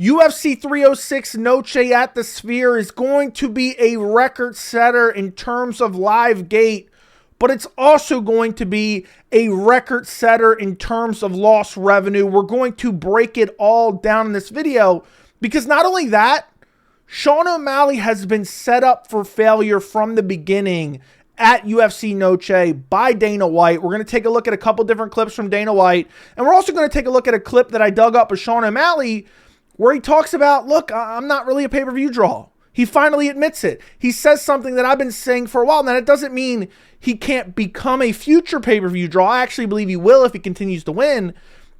UFC 306 Noche at the Sphere is going to be a record setter in terms of live gate, but it's also going to be a record setter in terms of lost revenue. We're going to break it all down in this video because not only that, Sean O'Malley has been set up for failure from the beginning at UFC Noche by Dana White. We're going to take a look at a couple different clips from Dana White, and we're also going to take a look at a clip that I dug up of Sean O'Malley where he talks about, look, I'm not really a pay-per-view draw. He finally admits it. He says something that I've been saying for a while. Now, that doesn't mean he can't become a future pay-per-view draw. I actually believe he will if he continues to win.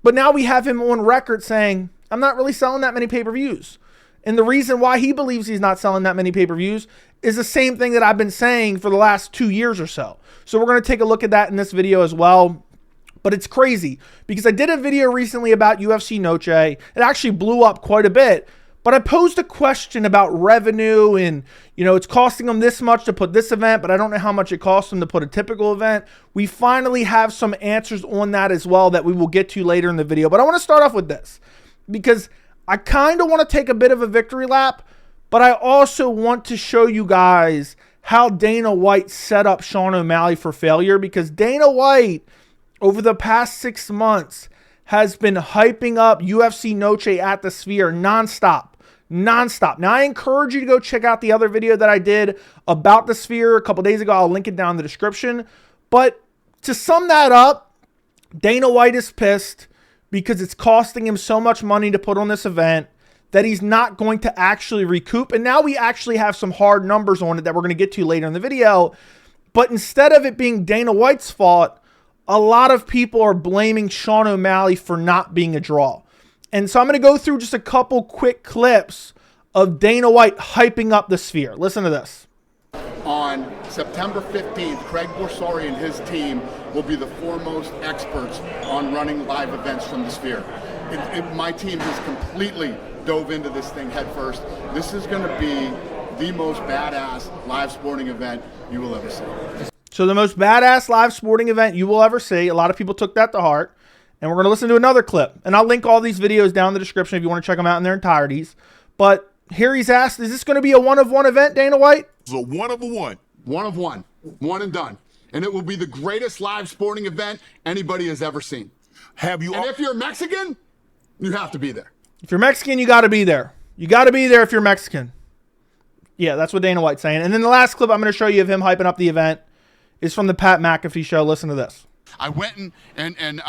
But now we have him on record saying, I'm not really selling that many pay-per-views. And the reason why he believes he's not selling that many pay-per-views is the same thing that I've been saying for the last 2 years or so. So we're going to take a look at that in this video as well. But it's crazy because I did a video recently about UFC Noche. It actually blew up quite a bit. But I posed a question about revenue and, you know, it's costing them this much to put this event, but I don't know how much it costs them to put a typical event. We finally have some answers on that as well that we will get to later in the video. But I want to start off with this because I kind of want to take a bit of a victory lap, but I also want to show you guys how Dana White set up Sean O'Malley for failure, because Dana White over the past 6 months has been hyping up UFC Noche at the Sphere nonstop. Now, I encourage you to go check out the other video that I did about the Sphere a couple days ago. I'll link it down in the description. But to sum that up, Dana White is pissed because it's costing him so much money to put on this event that he's not going to actually recoup. And now we actually have some hard numbers on it that we're going to get to later in the video. But instead of it being Dana White's fault, a lot of people are blaming Sean O'Malley for not being a draw. And so I'm going to go through just a couple quick clips of Dana White hyping up the Sphere. Listen to this. On September 15th, Craig Borsari and his team will be the foremost experts on running live events from the Sphere. My team has completely dove into this thing head first. This is going to be the most badass live sporting event you will ever see. So the most badass live sporting event you will ever see. A lot of people took that to heart. And we're going to listen to another clip. And I'll link all these videos down in the description if you want to check them out in their entireties. But here he's asked, is this going to be a one-of-one event, Dana White? It's a one-of-one. One of one. One and done. And it will be the greatest live sporting event anybody has ever seen. Have you? And if you're Mexican, you have to be there. If you're Mexican, you got to be there. You got to be there if you're Mexican. Yeah, that's what Dana White's saying. And then the last clip I'm going to show you of him hyping up the event is from the Pat McAfee show. Listen to this. I went and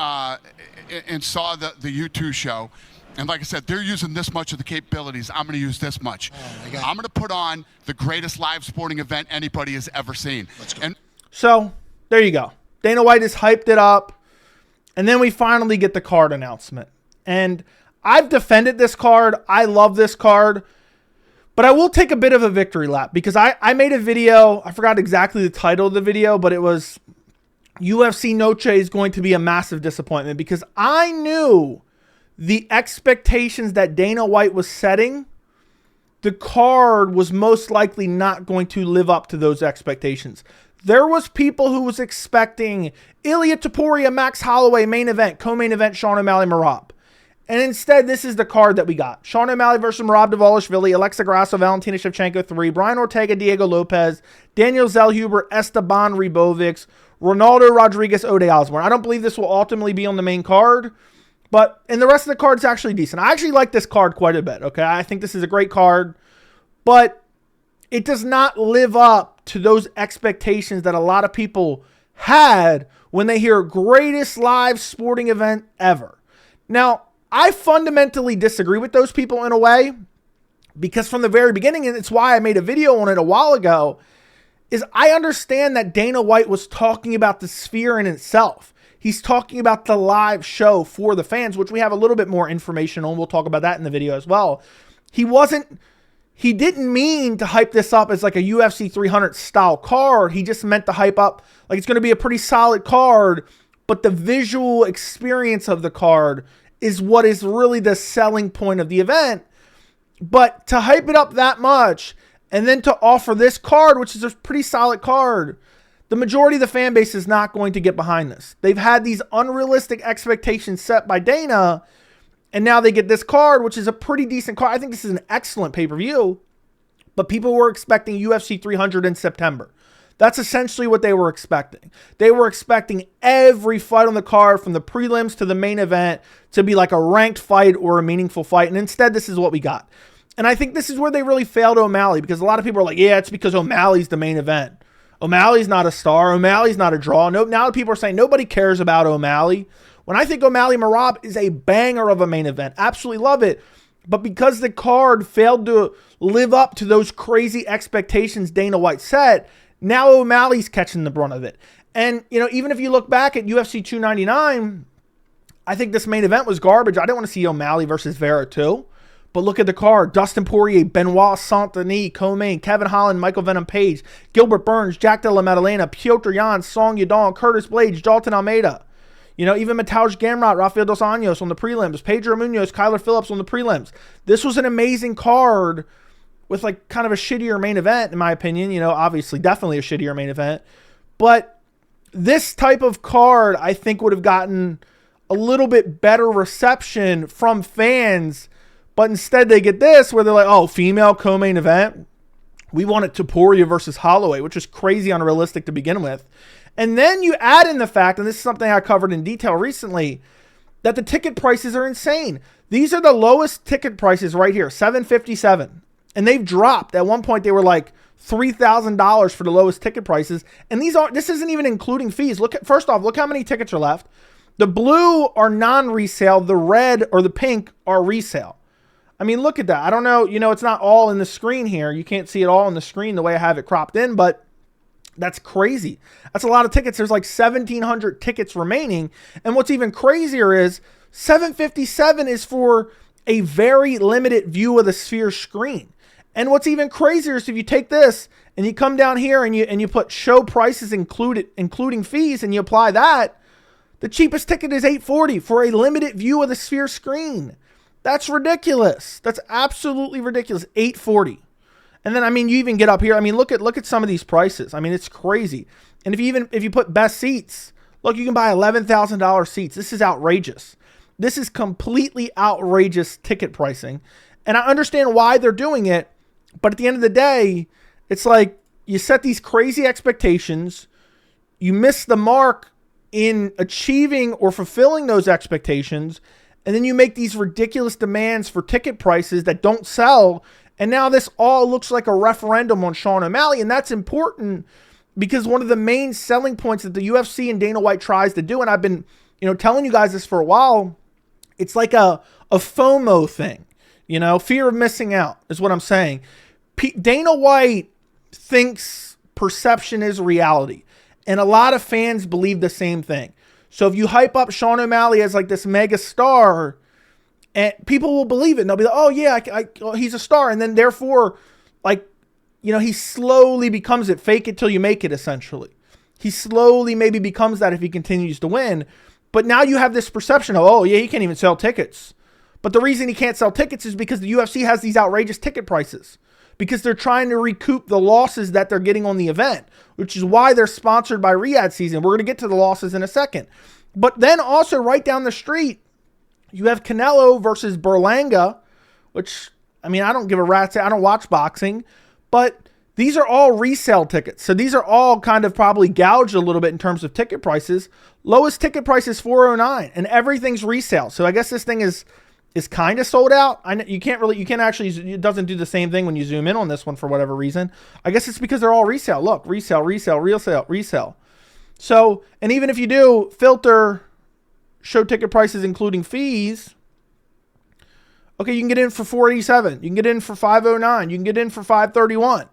saw the U2 show, and like I said, they're using this much of the capabilities. I'm going to use this much. Oh, I'm going to put on the greatest live sporting event anybody has ever seen. Let's go. And so there you go. Dana White has hyped it up, and then we finally get the card announcement. And I've defended this card. I love this card. But I will take a bit of a victory lap because I made a video. I forgot exactly the title of the video, but it was UFC Noche is going to be a massive disappointment because I knew the expectations that Dana White was setting, the card was most likely not going to live up to those expectations. There was people who was expecting Ilia Topuria, Max Holloway, main event, co-main event, Sean O'Malley, Merab. And instead, this is the card that we got. Sean O'Malley versus Merab Dvalishvili, Alexa Grasso, Valentina Shevchenko 3, Brian Ortega, Diego Lopez, Daniel Zellhuber, Esteban Ribovics, Ronaldo Rodriguez, Ode Osborne. I don't believe this will ultimately be on the main card, and the rest of the card's actually decent. I actually like this card quite a bit, okay? I think this is a great card, but it does not live up to those expectations that a lot of people had when they hear greatest live sporting event ever. Now, I fundamentally disagree with those people in a way because from the very beginning, and it's why I made a video on it a while ago, is I understand that Dana White was talking about the Sphere in itself. He's talking about the live show for the fans, which we have a little bit more information on. We'll talk about that in the video as well. He didn't mean to hype this up as like a UFC 300 style card. He just meant to hype up like it's going to be a pretty solid card, but the visual experience of the card is what is really the selling point of the event. But to hype it up that much and then to offer this card, which is a pretty solid card, the majority of the fan base is not going to get behind this. They've had these unrealistic expectations set by Dana, And now they get this card, which is a pretty decent card. I think this is an excellent pay-per-view, but people were expecting UFC 300 in September. That's essentially what they were expecting. They were expecting every fight on the card from the prelims to the main event to be like a ranked fight or a meaningful fight. And instead, this is what we got. And I think this is where they really failed O'Malley, because a lot of people are like, yeah, it's because O'Malley's the main event. O'Malley's not a star. O'Malley's not a draw. No, now people are saying nobody cares about O'Malley. When I think O'Malley Merab is a banger of a main event. Absolutely love it. But because the card failed to live up to those crazy expectations Dana White set, now O'Malley's catching the brunt of it. And, you know, even if you look back at UFC 299, I think this main event was garbage. I didn't want to see O'Malley versus Vera too. But look at the card. Dustin Poirier, Benoit Saint-Denis, Co-Main, Kevin Holland, Michael Venom Page, Gilbert Burns, Jack Della Maddalena, Piotr Jan, Song Yadong, Curtis Blades, Dalton Almeida. You know, even Mateusz Gamrot, Rafael Dos Anjos on the prelims, Pedro Munoz, Kyler Phillips on the prelims. This was an amazing card with like kind of a shittier main event, in my opinion. You know, obviously, definitely a shittier main event. But this type of card, I think, would have gotten a little bit better reception from fans. But instead they get this where they're like, oh, female co-main event. We want it Topuria versus Holloway, which is crazy unrealistic to begin with. And then you add in the fact, and this is something I covered in detail recently, that the ticket prices are insane. These are the lowest ticket prices right here, $757. And they've dropped. At one point they were like $3,000 for the lowest ticket prices. And this isn't even including fees. First off, look how many tickets are left. The blue are non-resale. The red or the pink are resale. I mean, look at that. I don't know. You know, it's not all in the screen here. You can't see it all on the screen the way I have it cropped in, but that's crazy. That's a lot of tickets. There's like 1,700 tickets remaining. And what's even crazier is 757 is for a very limited view of the Sphere screen. And what's even crazier is if you take this and you come down here and you put show prices including fees, and you apply that, the cheapest ticket is $840 for a limited view of the Sphere screen. That's ridiculous. That's absolutely ridiculous. $840. And then, I mean, you even get up here. I mean, look at some of these prices. I mean, it's crazy. And if you put best seats, look, you can buy $11,000 seats. This is outrageous. This is completely outrageous ticket pricing. And I understand why they're doing it. But at the end of the day, it's like you set these crazy expectations. You miss the mark in achieving or fulfilling those expectations. And then you make these ridiculous demands for ticket prices that don't sell. And now this all looks like a referendum on Sean O'Malley. And that's important because one of the main selling points that the UFC and Dana White tries to do, and I've been, telling you guys this for a while, it's like a FOMO thing. Fear of missing out is what I'm saying. Dana White thinks perception is reality. And a lot of fans believe the same thing. So if you hype up Sean O'Malley as like this mega star, and people will believe it. And they'll be like, oh yeah, he's a star. And then therefore, he slowly becomes it. Fake it till you make it, essentially. He slowly maybe becomes that if he continues to win. But now you have this perception of, oh yeah, he can't even sell tickets. But the reason he can't sell tickets is because the UFC has these outrageous ticket prices. Because they're trying to recoup the losses that they're getting on the event, which is why they're sponsored by Riyadh Season. We're going to get to the losses in a second. But then also right down the street, you have Canelo versus Berlanga, which, I don't give a rat's ass. I don't watch boxing, but these are all resale tickets. So these are all kind of probably gouged a little bit in terms of ticket prices. Lowest ticket price is $409 and everything's resale. So I guess this thing is kind of sold out. You can't actually, it doesn't do the same thing when you zoom in on this one for whatever reason. I guess it's because they're all resale. Look, resale. So, and even if you do filter show ticket prices including fees, okay, you can get in for $487. You can get in for $509. You can get in for $531.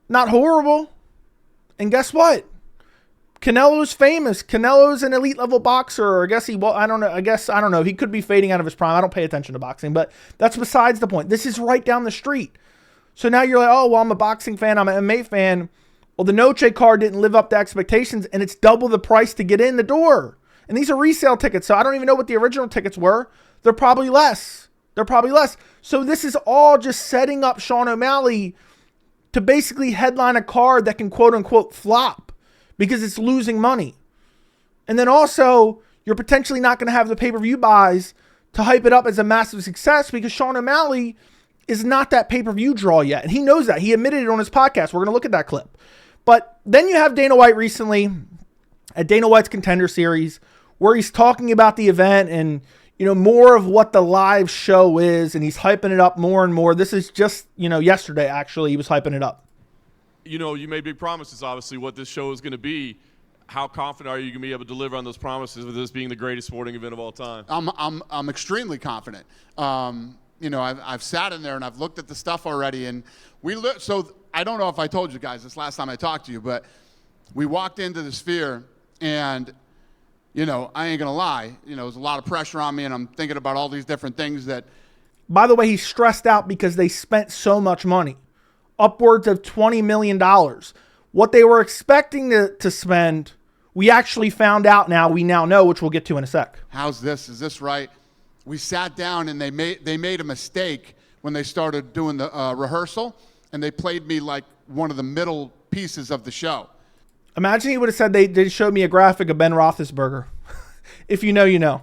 Not horrible. And guess what? Canelo's famous. Canelo's an elite level boxer. I don't know. He could be fading out of his prime. I don't pay attention to boxing, but that's besides the point. This is right down the street. So now you're like, oh, well, I'm a boxing fan. I'm an MMA fan. Well, the Noche card didn't live up to expectations and it's double the price to get in the door. And these are resale tickets. So I don't even know what the original tickets were. They're probably less. So this is all just setting up Sean O'Malley to basically headline a card that can quote unquote flop. Because it's losing money. And then also, you're potentially not going to have the pay-per-view buys to hype it up as a massive success because Sean O'Malley is not that pay-per-view draw yet. And he knows that. He admitted it on his podcast. We're going to look at that clip. But then you have Dana White recently at Dana White's Contender Series where he's talking about the event and, more of what the live show is, and he's hyping it up more and more. This is just, yesterday, actually, he was hyping it up. You made big promises, obviously, what this show is going to be. How confident are you going to be able to deliver on those promises with this being the greatest sporting event of all time? I'm extremely confident. I've sat in there and I've looked at the stuff already, and so I don't know if I told you guys this last time I talked to you, but we walked into the Sphere, and I ain't gonna lie, there's a lot of pressure on me, and I'm thinking about all these different things that. By the way, he's stressed out because they spent so much money, upwards of $20 million. What they were expecting to spend, we actually found out now. We now know, which we'll get to in a sec. How's this? Is this right? We sat down and they made a mistake when they started doing the rehearsal, and they played me like one of the middle pieces of the show. Imagine he would have said they showed me a graphic of Ben Roethlisberger. If you know, you know.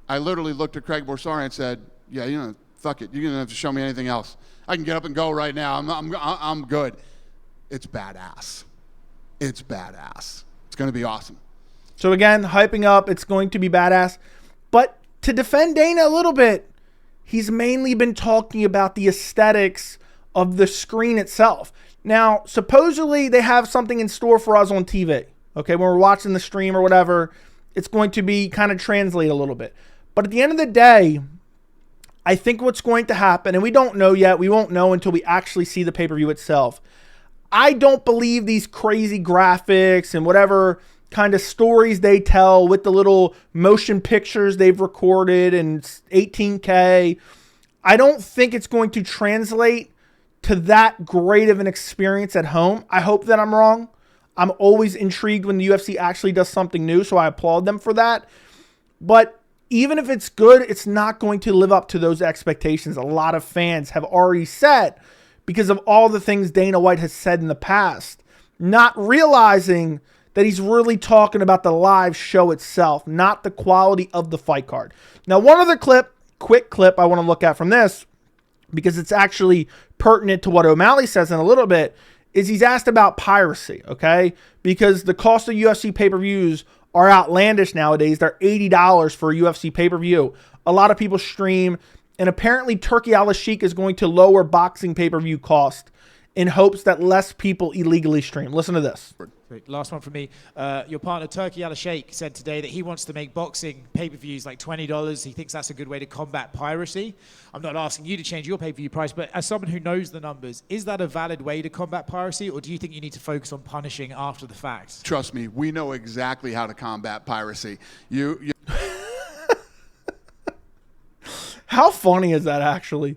I literally looked at Craig Borsari and said, "Yeah, fuck it. You don't have to show me anything else. I can get up and go right now. I'm good." It's badass. It's badass. It's going to be awesome. So again, hyping up. It's going to be badass. But to defend Dana a little bit, he's mainly been talking about the aesthetics of the screen itself. Now, supposedly they have something in store for us on TV. Okay, when we're watching the stream or whatever, it's going to be kind of translate a little bit. But at the end of the day, I think what's going to happen, and we don't know yet, we won't know until we actually see the pay-per-view itself. I don't believe these crazy graphics and whatever kind of stories they tell with the little motion pictures they've recorded and 18K. I don't think it's going to translate to that great of an experience at home. I hope that I'm wrong. I'm always intrigued when the UFC actually does something new, so I applaud them for that. But even if it's good, it's not going to live up to those expectations a lot of fans have already set because of all the things Dana White has said in the past, not realizing that he's really talking about the live show itself, not the quality of the fight card. Now, one other quick clip I want to look at from this, because it's actually pertinent to what O'Malley says in a little bit, is he's asked about piracy, okay? Because the cost of UFC pay-per-views are outlandish nowadays. They're $80 for a UFC pay-per-view. A lot of people stream, and apparently Turkey Al-Sheikh is going to lower boxing pay-per-view cost in hopes that less people illegally stream. Listen to this. Last one from me. Your partner, Turkey Al-Sheikh, said today that he wants to make boxing pay-per-views like $20. He thinks that's a good way to combat piracy. I'm not asking you to change your pay-per-view price, but as someone who knows the numbers, is that a valid way to combat piracy, or do you think you need to focus on punishing after the fact? Trust me, we know exactly how to combat piracy. You How funny is that, actually?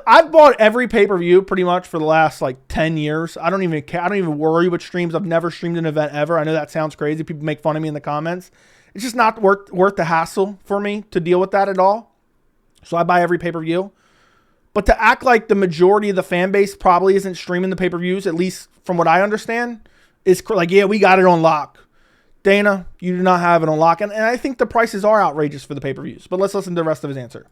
I've bought every pay-per-view pretty much for the last 10 years. I don't even care. I don't even worry with streams. I've never streamed an event ever. I know that sounds crazy. People make fun of me in the comments. It's just not worth the hassle for me to deal with that at all. So I buy every pay-per-view. But to act like the majority of the fan base probably isn't streaming the pay-per-views, at least from what I understand, is like, yeah, we got it on lock. Dana, you do not have it on lock. And I think the prices are outrageous for the pay-per-views. But let's listen to the rest of his answer.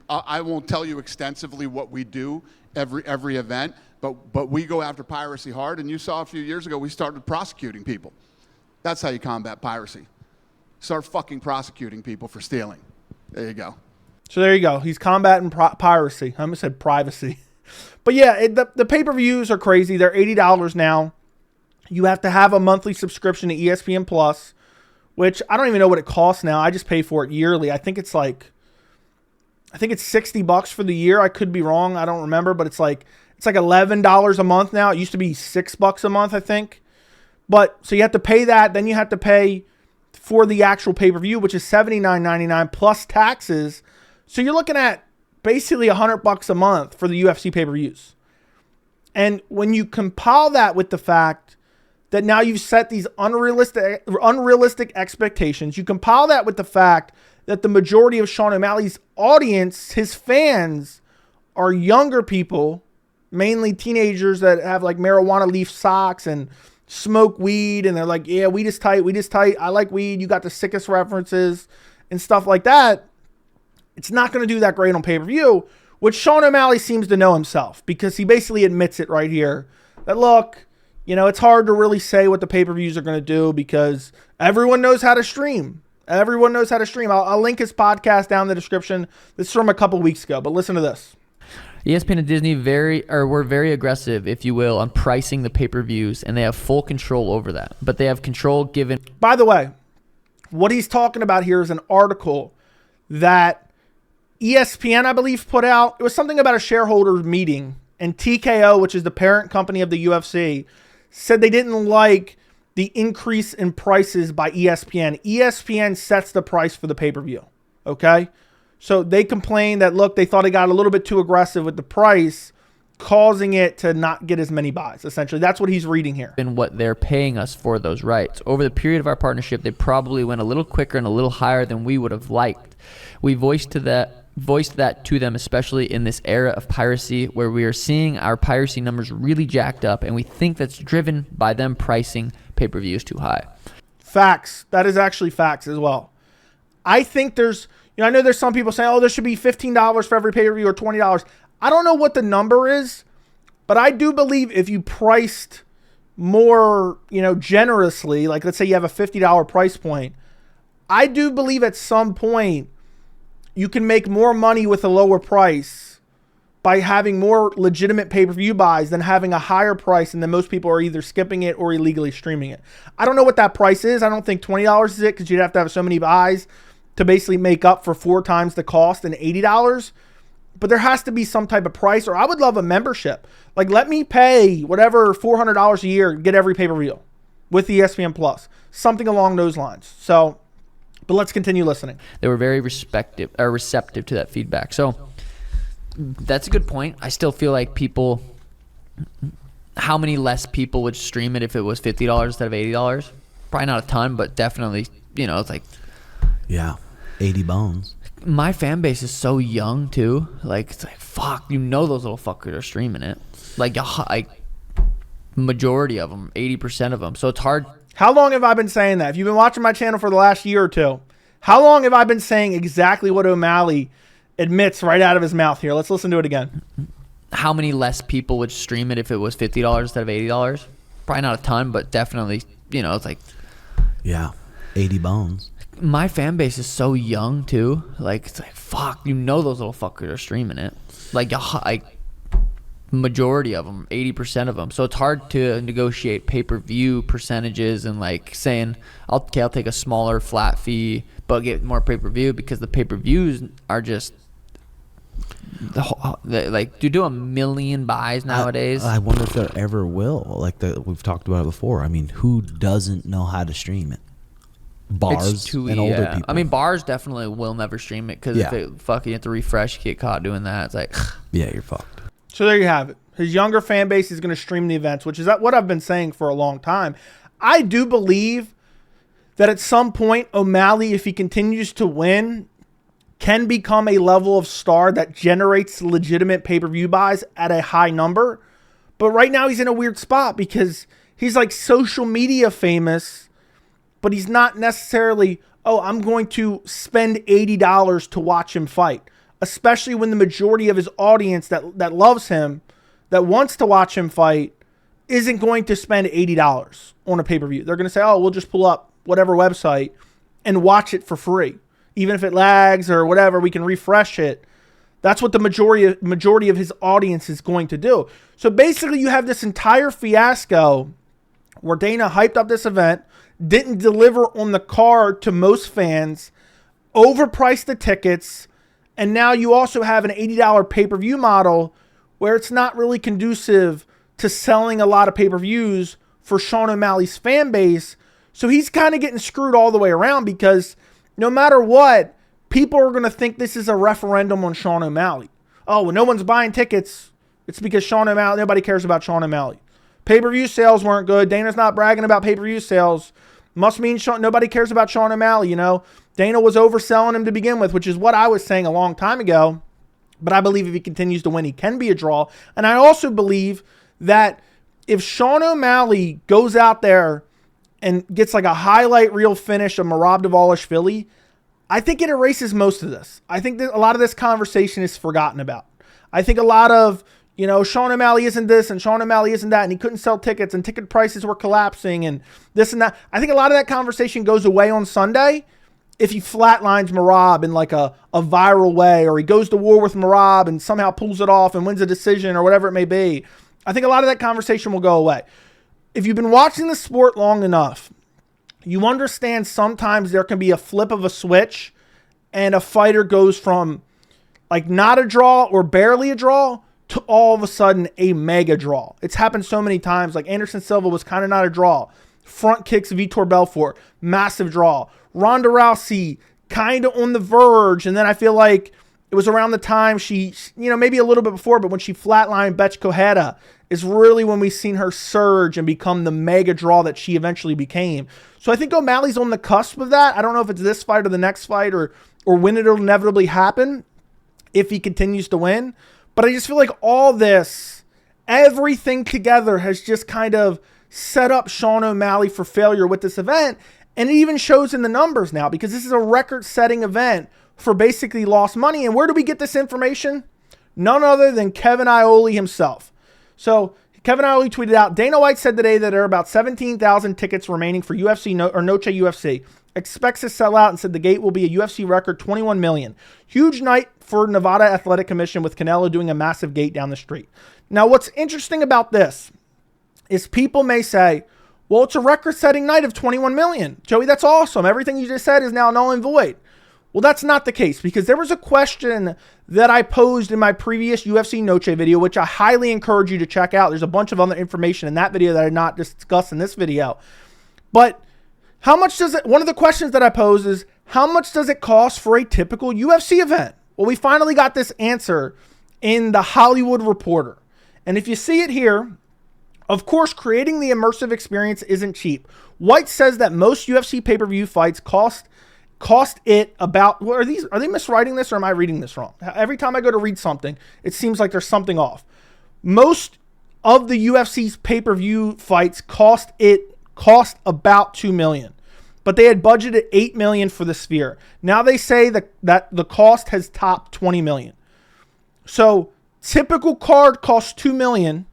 I won't tell you extensively what we do every event, but we go after piracy hard. And you saw a few years ago, we started prosecuting people. That's how you combat piracy. Start fucking prosecuting people for stealing. There you go. So there you go. He's combating piracy. I almost said privacy. But yeah, the pay-per-views are crazy. They're $80 now. You have to have a monthly subscription to ESPN Plus, which I don't even know what it costs now. I just pay for it yearly. I think it's $60 for the year. I could be wrong. I don't remember, but it's like $11 a month now. It used to be $6 a month, I think. But so you have to pay that. Then you have to pay for the actual pay-per-view, which is $79.99 plus taxes. So you're looking at basically $100 a month for the UFC pay-per-views. And when you compile that with the fact that now you've set these unrealistic expectations, you compile that with the fact that the majority of Sean O'Malley's audience, his fans, are younger people, mainly teenagers that have marijuana leaf socks and smoke weed, and they're like, yeah, weed is tight, I like weed, you got the sickest references, and stuff like that, it's not going to do that great on pay-per-view, which Sean O'Malley seems to know himself, because he basically admits it right here that, look, it's hard to really say what the pay-per-views are going to do because everyone knows how to stream. Everyone knows how to stream. I'll link his podcast down in the description. This is from a couple weeks ago, but listen to this. ESPN and Disney were very aggressive, if you will, on pricing the pay-per-views, and they have full control over that. But they have control given. By the way, what he's talking about here is an article that ESPN, I believe, put out. It was something about a shareholder meeting, and TKO, which is the parent company of the UFC, said they didn't like the increase in prices by ESPN. ESPN sets the price for the pay-per-view, okay? So they complained that, look, they thought it got a little bit too aggressive with the price, causing it to not get as many buys, essentially. That's what he's reading here. And what they're paying us for those rights. Over the period of our partnership, they probably went a little quicker and a little higher than we would have liked. We voiced that to them, especially in this era of piracy where we are seeing our piracy numbers really jacked up, and we think that's driven by them pricing pay-per-views too high. Facts. That is actually facts as well. I think there's, I know there's some people saying, oh, there should be $15 for every pay-per-view or $20. I don't know what the number is, but I do believe if you priced more, generously, like let's say you have a $50 price point, I do believe at some point you can make more money with a lower price by having more legitimate pay-per-view buys than having a higher price, and then most people are either skipping it or illegally streaming it. I don't know what that price is. I don't think $20 is it, because you'd have to have so many buys to basically make up for 4 times the cost and $80. But there has to be some type of price, or I would love a membership. Like, let me pay whatever $400 a year, get every pay-per-view with ESPN Plus, something along those lines. So, but let's continue listening. They were very receptive to that feedback. So that's a good point. I still feel like how many less people would stream it if it was $50 instead of $80? Probably not a ton, but definitely, it's like, yeah, 80 bones. My fan base is so young too. Like, it's like, fuck, those little fuckers are streaming it. Like majority of them, 80% of them. So it's hard. How long have I been saying that? If you've been watching my channel for the last year or two, how long have I been saying exactly what O'Malley admits right out of his mouth here? Let's listen to it again. How many less people would stream it if it was $50 instead of $80? Probably not a ton, but definitely, it's like, yeah, 80 bones. My fan base is so young too. Like, it's like, fuck, those little fuckers are streaming it. Like majority of them, 80% of them. So it's hard to negotiate pay-per-view percentages and like saying, I'll take a smaller flat fee but get more pay-per-view, because the pay-per-views are just you do 1 million buys nowadays. I wonder if there ever will. We've talked about it before. I mean, who doesn't know how to stream it? Bars and older people. I mean, bars definitely will never stream it, because if it fucking you have to refresh, you get caught doing that. It's like, yeah, you're fucked. So there you have it. His younger fan base is going to stream the events, which is what I've been saying for a long time. I do believe that at some point, O'Malley, if he continues to win, can become a level of star that generates legitimate pay-per-view buys at a high number. But right now he's in a weird spot because he's like social media famous, but he's not necessarily, oh, I'm going to spend $80 to watch him fight. Especially when the majority of his audience that loves him, that wants to watch him fight, isn't going to spend $80 on a pay-per-view. They're going to say, oh, we'll just pull up whatever website and watch it for free. Even if it lags or whatever, we can refresh it. That's what the majority of his audience is going to do. So basically you have this entire fiasco where Dana hyped up this event, didn't deliver on the card to most fans, overpriced the tickets, and now you also have an $80 pay-per-view model where it's not really conducive to selling a lot of pay-per-views for Sean O'Malley's fan base. So he's kind of getting screwed all the way around, because no matter what, people are going to think this is a referendum on Sean O'Malley. Oh, well, no one's buying tickets. It's because Sean O'Malley, nobody cares about Sean O'Malley. Pay-per-view sales weren't good. Dana's not bragging about pay-per-view sales. Must mean nobody cares about Sean O'Malley, Dana was overselling him to begin with, which is what I was saying a long time ago. But I believe if he continues to win, he can be a draw. And I also believe that if Sean O'Malley goes out there and gets like a highlight reel finish of Merab Dvalishvili, I think it erases most of this. I think that a lot of this conversation is forgotten about. I think a lot of, Sean O'Malley isn't this and Sean O'Malley isn't that, and he couldn't sell tickets and ticket prices were collapsing and this and that. I think a lot of that conversation goes away on Sunday if he flatlines Merab in like a viral way, or he goes to war with Merab and somehow pulls it off and wins a decision or whatever it may be. I think a lot of that conversation will go away. If you've been watching the sport long enough, you understand sometimes there can be a flip of a switch and a fighter goes from like not a draw or barely a draw to all of a sudden a mega draw. It's happened so many times. Like Anderson Silva was kind of not a draw. Front kicks Vitor Belfort, massive draw. Ronda Rousey kind of on the verge. And then I feel like it was around the time she, maybe a little bit before, but when she flatlined Betch Koheta is really when we've seen her surge and become the mega draw that she eventually became. So I think O'Malley's on the cusp of that. I don't know if it's this fight or the next fight or when it'll inevitably happen if he continues to win. But I just feel like all this, everything together has just kind of set up Sean O'Malley for failure with this event. And it even shows in the numbers now because this is a record-setting event for basically lost money. And where do we get this information? None other than Kevin Iole himself. So Kevin Iole tweeted out, Dana White said today that there are about 17,000 tickets remaining for UFC or Noche UFC. Expects to sell out and said the gate will be a UFC record 21 million. Huge night for Nevada Athletic Commission with Canelo doing a massive gate down the street. Now, what's interesting about this is people may say, well, it's a record-setting night of 21 million. Joey, that's awesome. Everything you just said is now null and void. Well, that's not the case because there was a question that I posed in my previous UFC Noche video, which I highly encourage you to check out. There's a bunch of other information in that video that I did not discuss in this video. But how much does it, one of the questions that I posed is, how much does it cost for a typical UFC event? Well, we finally got this answer in the Hollywood Reporter. And if you see it here, of course, creating the immersive experience isn't cheap. White says that most UFC pay-per-view fights cost it about, what are they miswriting this or am I reading this wrong? Every time I go to read something, it seems like there's something off. Most of the UFC's pay-per-view fights cost about $2 million, but they had budgeted $8 million for the Sphere. Now they say that the cost has topped $20 million. So typical card costs $2 million.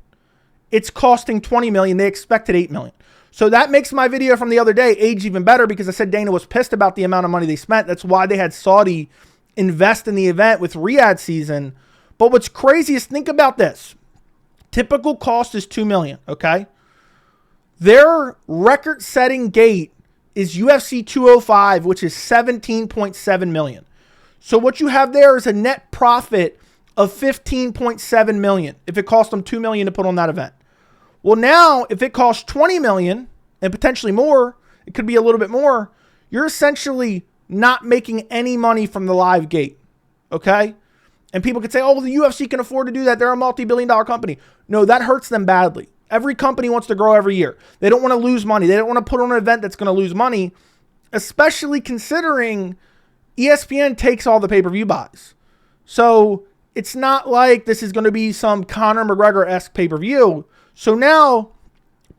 It's costing $20 million. They expected $8 million. So that makes my video from the other day age even better because I said Dana was pissed about the amount of money they spent. That's why they had Saudi invest in the event with Riyadh season. But what's crazy is think about this. Typical cost is $2 million, okay? Their record-setting gate is UFC 205, which is $17.7 million. So what you have there is a net profit of $15.7 million if it cost them $2 million to put on that event. Well, now, if it costs $20 million and potentially more, it could be a little bit more, you're essentially not making any money from the live gate, okay? And people could say, oh, well, the UFC can afford to do that. They're a multi-billion-dollar company. No, that hurts them badly. Every company wants to grow every year. They don't want to lose money. They don't want to put on an event that's going to lose money, especially considering ESPN takes all the pay-per-view buys. So it's not like this is going to be some Conor McGregor-esque pay-per-view. So now,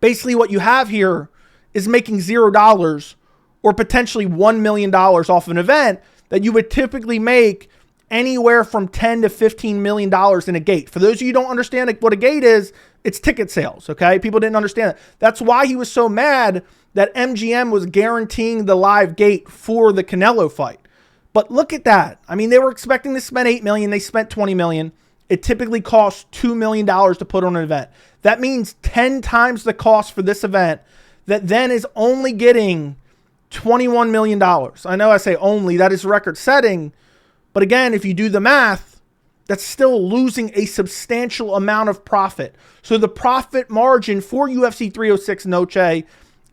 basically what you have here is making $0 or potentially $1 million off an event that you would typically make anywhere from $10 to $15 million in a gate. For those of you who don't understand what a gate is, it's ticket sales, okay? People didn't understand it. That's why he was so mad that MGM was guaranteeing the live gate for the Canelo fight. But look at that. I mean, they were expecting to spend $8 million. They spent $20 million. It typically costs $2 million to put on an event. That means 10 times the cost for this event that then is only getting $21 million. I know I say only, that is record setting. But again, if you do the math, that's still losing a substantial amount of profit. So the profit margin for UFC 306 Noche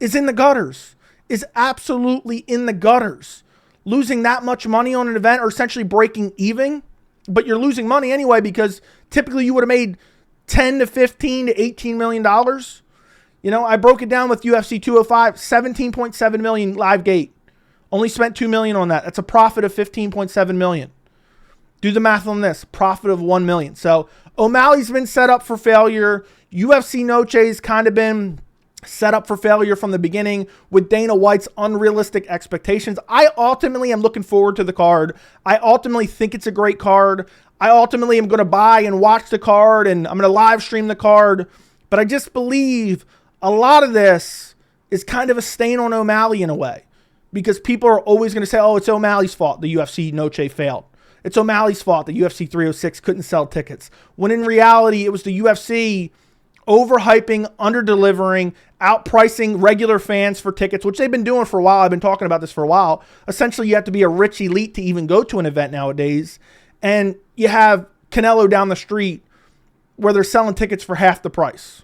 is in the gutters, is absolutely in the gutters. Losing that much money on an event or essentially breaking even, but you're losing money anyway because typically you would have made 10 to 15 to 18 million dollars. You know, I broke it down with UFC 205, 17.7 million live gate. Only spent 2 million on that. That's a profit of 15.7 million. Do the math on this. Profit of 1 million. So O'Malley's been set up for failure. UFC Noche's kind of been set up for failure from the beginning with Dana White's unrealistic expectations. I ultimately am looking forward to the card. I ultimately think it's a great card. I ultimately am going to buy and watch the card, and I'm going to live stream the card. But I just believe a lot of this is kind of a stain on O'Malley in a way, because people are always going to say, oh, it's O'Malley's fault the UFC Noche failed. It's O'Malley's fault the UFC 306 couldn't sell tickets. When in reality, it was the UFC overhyping, underdelivering, outpricing regular fans for tickets, which they've been doing for a while. I've been talking about this for a while. Essentially, you have to be a rich elite to even go to an event nowadays. And you have Canelo down the street where they're selling tickets for half the price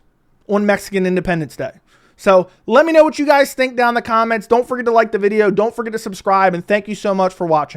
on Mexican Independence Day. So let me know what you guys think down in the comments. Don't forget to like the video. Don't forget to subscribe. And thank you so much for watching.